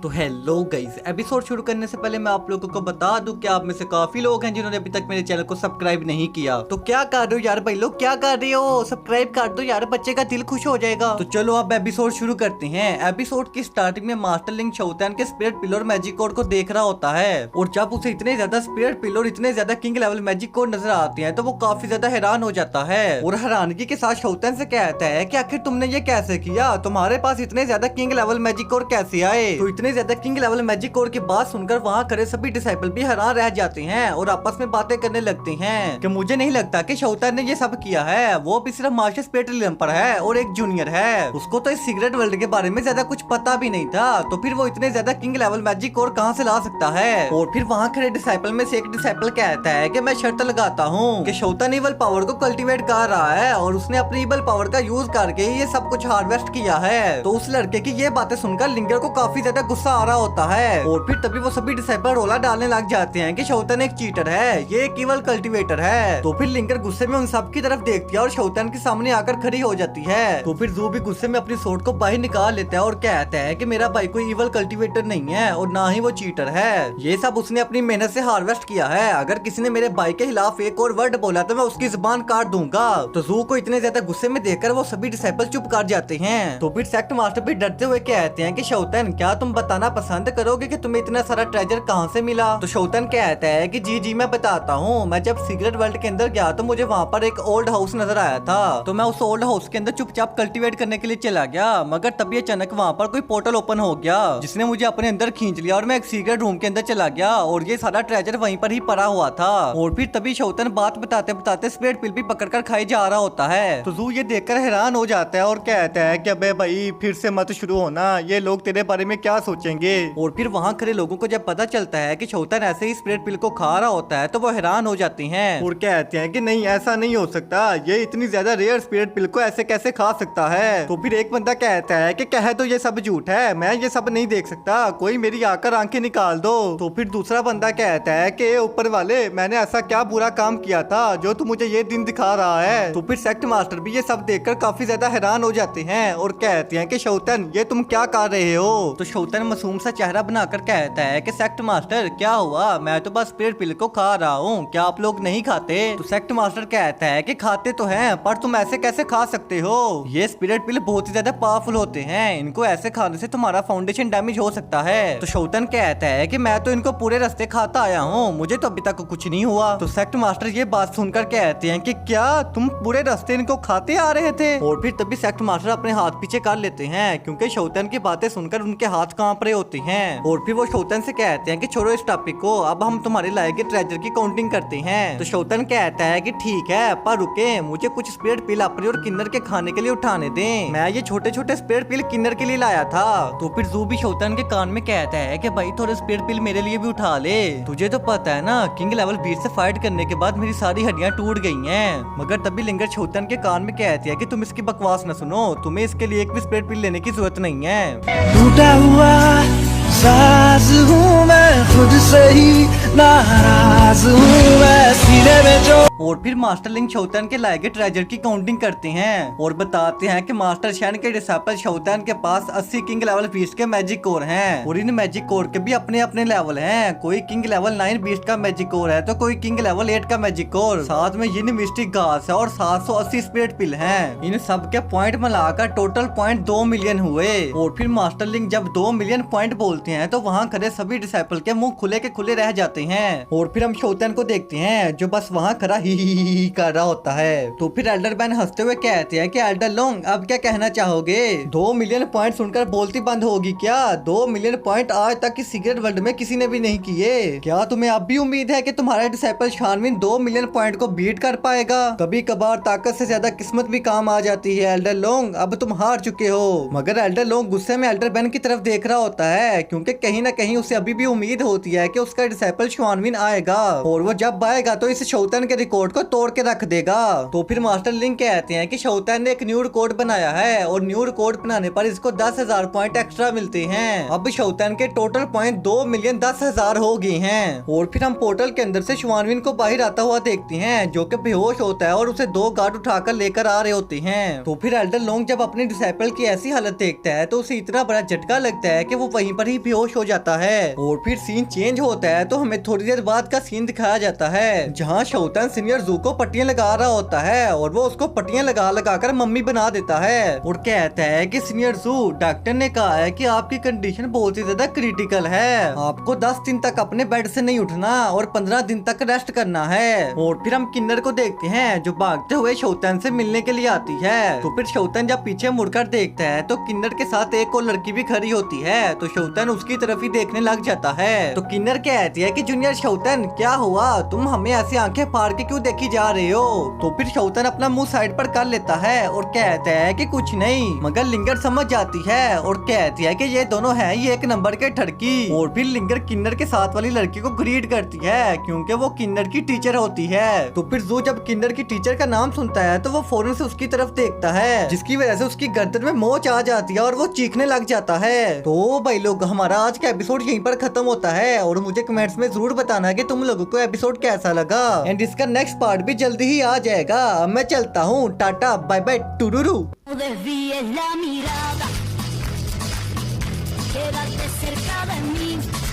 तो hello guys, episode शुरू करने से पहले मैं आप लोगों को बता दूं कि आप में से काफी लोग हैं जिन्होंने अभी तक मेरे चैनल को सब्सक्राइब नहीं किया। तो क्या कर रहे हो यार भाई लोग, क्या कर रहे हो? सब्सक्राइब कर दो यार, बच्चे का दिल खुश हो जाएगा। तो चलो अब एपिसोड शुरू करते हैं। एपिसोड की स्टार्टिंग में मास्टर लिंक शोतैन के स्पिरिट पिलर मैजिक कोड को देख रहा होता है और जब उसे इतने ज्यादा स्पिरिट पिलर इतने ज्यादा किंग लेवल मैजिक कोड नजर आते हैं तो वो काफी ज्यादा हैरान हो जाता है और हैरानगी के साथ शोतैन से कहता है कि आखिर तुमने ये कैसे किया, तुम्हारे पास इतने ज्यादा किंग लेवल मैजिक कोड कैसे आए? तो इतने ज्यादा किंग लेवल मैजिक कोड की बात सुनकर वहाँ खड़े सभी डिसाइपल भी हैरान रह जाते हैं और आपस में बातें करने लगते हैं कि मुझे नहीं लगता कि शोतैन ने ये सब किया है, वो भी सिर्फ मास्टर स्पिरिट रियल्म पर है और एक जूनियर है, उसको तो इस सीक्रेट वर्ल्ड के बारे में ज्यादा कुछ पता भी नहीं था, तो फिर वो इतने ज्यादा किंग लेवल मैजिक कोड कहाँ से ला सकता है? और फिर वहाँ खड़े डिसाइपल में से एक डिसाइपल कहता है कि मैं शर्त लगाता हूँ कि शोतैन इवल पावर को कल्टीवेट कर रहा है और उसने अपनी इवल पावर का यूज करके ये सब कुछ हार्वेस्ट किया है। तो उस लड़के की ये बातें सुनकर लिंगर को काफी ज्यादा गुस्सा आ रहा होता है और फिर तभी वो सभी डिसाइपल रोला डालने लग जाते हैं कि शोतैन एक चीटर है, ये एक इवल कल्टीवेटर है। तो फिर लिंगर गुस्से में उन सब की तरफ देखती है और शोतैन के सामने आकर खड़ी हो जाती है। तो फिर जू भी गुस्से में अपनी सोर्ड को बाहर निकाल लेता है और कहता है कि मेरा भाई कोई इवल कल्टीवेटर नहीं है और ना ही वो चीटर है, ये सब उसने अपनी मेहनत से हार्वेस्ट किया है। अगर किसी ने मेरे भाई के खिलाफ एक और वर्ड बोला तो मैं उसकी जुबान काट दूंगा। तो जू को इतने ज्यादा गुस्से में देखकर वो सभी डिसाइपल चुप कर जाते हैं। तो फिर सेक्ट मास्टर भी डरते हुए कहते हैं कि शोतैन क्या तुम बताना पसंद करोगे कि तुम्हें इतना सारा ट्रेजर कहाँ से मिला? तो शोतैन कहता है कि जी मैं बताता हूँ। मैं जब सीक्रेट वर्ल्ड के अंदर गया तो मुझे वहाँ पर एक ओल्ड हाउस नजर आया था, तो मैं उस ओल्ड हाउस के अंदर चुपचाप कल्टीवेट करने के लिए चला गया, मगर तभी अचानक वहाँ पर कोई पोर्टल ओपन हो गया जिसने मुझे अपने अंदर खींच लिया और मैं एक सीक्रेट रूम के अंदर चला गया और ये सारा ट्रेजर वहीं पर ही पड़ा हुआ था। और फिर तभी शोतैन बात बताते बताते स्पिरिट पिल भी पकड़कर खाई जा रहा होता है। तो जू ये देखकर हैरान हो जाता है और कहता है कि अबे भाई फिर से मत शुरू होना, ये लोग तेरे बारे में क्या सोचेंगे? और फिर वहाँ खड़े लोगों को जब पता चलता है कि शोतैन ऐसे ही स्पिरिट पिल को खा रहा होता है तो वो हैरान हो जाते हैं और कहते हैं कि नहीं ऐसा नहीं हो सकता, ये इतनी ज्यादा रेयर स्पिरिट पिल को ऐसे कैसे खा सकता है? तो फिर एक बंदा कहता है कि कहे तो ये सब झूठ है, मैं ये सब नहीं देख सकता, कोई मेरी आकर आंखें निकाल दो। तो फिर दूसरा बंदा कहता है कि ऊपर वाले मैंने ऐसा क्या बुरा काम किया था जो तू मुझे ये दिन दिखा रहा है? तो फिर सेक्ट मास्टर भी ये सब देखकर काफी ज्यादा हैरान हो जाते हैं और कहते हैं कि शोतैन ये तुम क्या कर रहे हो? तो शोतैन मासूम सा चेहरा बनाकर कहता है कि सेक्ट मास्टर क्या हुआ, मैं तो बस स्पिरिट पिल को खा रहा हूँ, क्या आप लोग नहीं खाते? तो सेक्ट मास्टर कहता है कि खाते तो हैं पर तुम ऐसे कैसे खा सकते हो, ये स्पिरिट पिल बहुत ही ज्यादा पावरफुल होते हैं, इनको ऐसे खाने से तुम्हारा फाउंडेशन डैमेज हो सकता है। तो शोतैन कहता है कि मैं तो इनको पूरे रास्ते खाता आया हूँ, मुझे तो अभी तक कुछ नहीं हुआ। तो सेक्ट मास्टर ये बात सुनकर कहते हैं कि क्या तुम पूरे रास्ते इनको खाते आ रहे थे? और फिर तभी सेक्ट मास्टर अपने हाथ पीछे कर लेते हैं क्योंकि शोतैन की बातें सुनकर उनके हाथ कांप रहे होते हैं। और फिर वो शोतैन से कहते हैं कि छोड़ो इस टॉपिक को, अब हम तुम्हारे लाए गए ट्रेजर की काउंटिंग करते हैं। तो शोतैन कहता है कि ठीक है पर रुके, मुझे कुछ स्पिरिट पिल अपने और किन्नर के खाने के लिए उठाने दें, मैं ये छोटे छोटे स्पिरिट पिल किन्नर के लिए लाया था। तो फिर जू भी शोतैन के कान में कहता है कि भाई थोड़े स्पिरिट पिल मेरे लिए भी उठा ले, तुझे तो पता है ना किंग लेवल बीट से फाइट करने के बाद मेरी सारी हड्डियां टूट गई हैं। मगर तभी लिंगर शोतैन के कान में कहती है कि तुम इसकी बकवास न सुनो, तुम्हें इसके लिए एक भी स्पिरिट पिल लेने की जरूरत नहीं है। टूटा हुआ साज हूँ मैं, खुद से ही नाराज हूँ मैं, सीने में जो। और फिर मास्टर लिंक शोतैन के लाए गए ट्रेजर की काउंटिंग करते हैं और बताते हैं कि मास्टर शैन के डिसाइपल शोतैन के पास 80 किंग लेवल बीस्ट के मैजिक कोर हैं और इन मैजिक कोर के भी अपने अपने लेवल हैं, कोई किंग लेवल 9 बीस्ट का मैजिक कोर है तो कोई किंग लेवल 8 का मैजिक कोर, साथ में यिन मिस्टिक घास है और 780 स्पिरिट पिल हैं। इन सब के पॉइंट मिलाकर टोटल पॉइंट 2 मिलियन हुए। और फिर मास्टर लिंक जब 2 मिलियन पॉइंट बोलते हैं तो वहाँ खड़े सभी डिसाइपल के मुंह खुले के खुले रह जाते हैं। और फिर हम शोतैन को देखते हैं जो बस वहाँ खड़ा ही कर रहा होता है। तो फिर एल्डर बैन हंसते हुए कहते हैं कि एल्डर लोंग अब क्या कहना चाहोगे, 2 मिलियन पॉइंट सुनकर बोलती बंद होगी क्या? 2 मिलियन पॉइंट आज तक की सीक्रेट वर्ल्ड में किसी ने भी नहीं किए, क्या तुम्हें अब भी उम्मीद है कि तुम्हारा डिसाइपल शानविन 2 मिलियन पॉइंट को बीट कर पाएगा? कभी कभार ताकत से ज्यादा किस्मत भी काम आ जाती है एल्डर लोंग, अब तुम हार चुके हो। मगर एल्डर लोंग गुस्से में एल्डर बैन की तरफ देख रहा होता है क्योंकि कहीं ना कहीं उसे अभी भी उम्मीद होती है कि उसका डिसाइपल शानविन आएगा और वो जब आएगा तो इस शोतैन के रिकॉर्ड को तोड़ के रख देगा। तो फिर मास्टर लिंक कहते हैं कि शोतैन ने एक न्यू रिकॉर्ड बनाया है और न्यू रिकॉर्ड बनाने पर इसको 10,000 पॉइंट एक्स्ट्रा मिलते हैं। अब शोतैन के टोटल पॉइंट 2,10,000 हो गए हैं। और फिर हम पोर्टल के अंदर से शुआनविन को बाहर आता हुआ देखते हैं, जो कि बेहोश होता है और उसे 2 गार्ड उठाकर लेकर आ रहे होते हैं। तो फिर एल्डर लॉन्ग जब अपने डिसाइपल की ऐसी हालत देखता है तो उसे इतना बड़ा झटका लगता है कि वो वहीं पर ही बेहोश हो जाता है। और फिर सीन चेंज होता है तो हमें थोड़ी देर बाद का सीन दिखाया जाता है, जहाँ शोतैन सीनियर जू को पट्टियां लगा रहा होता है और वो उसको पट्टियां लगा लगा कर मम्मी बना देता है और कहता है कि सीनियर जू, डॉक्टर ने कहा है कि आपकी कंडीशन बहुत ही ज्यादा क्रिटिकल है, आपको 10 दिन तक अपने बेड से नहीं उठना और 15 दिन तक रेस्ट करना है। और फिर हम किन्नर को देखते हैं जो भागते हुए शोतैन से मिलने के लिए आती है। तो फिर शोतैन जब पीछे मुड़कर देखता है तो किन्नर के साथ एक और लड़की भी खड़ी होती है, तो शोतैन उसकी तरफ ही देखने लग जाता है। तो किन्नर कहती है कि जूनियर शोतैन, क्या हुआ, तुम हमें ऐसी आंखें फाड़ के क्यों देखी जा रहे हो? तो फिर शोतैन अपना मुंह साइड पर कर लेता है और कहता है कि कुछ नहीं, मगर लिंगर समझ जाती है और कहती है कि ये दोनों हैं ही एक नंबर के ठड़की। और फिर लिंगर किन्नर के साथ वाली लड़की को ग्रीट करती है क्योंकि वो किन्नर की टीचर होती है। तो फिर जू जब किन्नर की टीचर का नाम सुनता है तो वो फौरन से उसकी तरफ देखता है, जिसकी वजह से उसकी गर्दन में मोच आ जाती है और वो चीखने लग जाता है। तो भाई लोग, हमारा आज का एपिसोड यहीं पर खत्म होता है और मुझे कमेंट्स में जरूर बताना कि तुम लोगों को एपिसोड कैसा लगा एंड इसका नेक्स्ट पार्ट भी जल्दी ही आ जाएगा। मैं चलता हूँ, टाटा बाय बाय टुरुरु। Desvíes la mirada, quédate cerca de mí.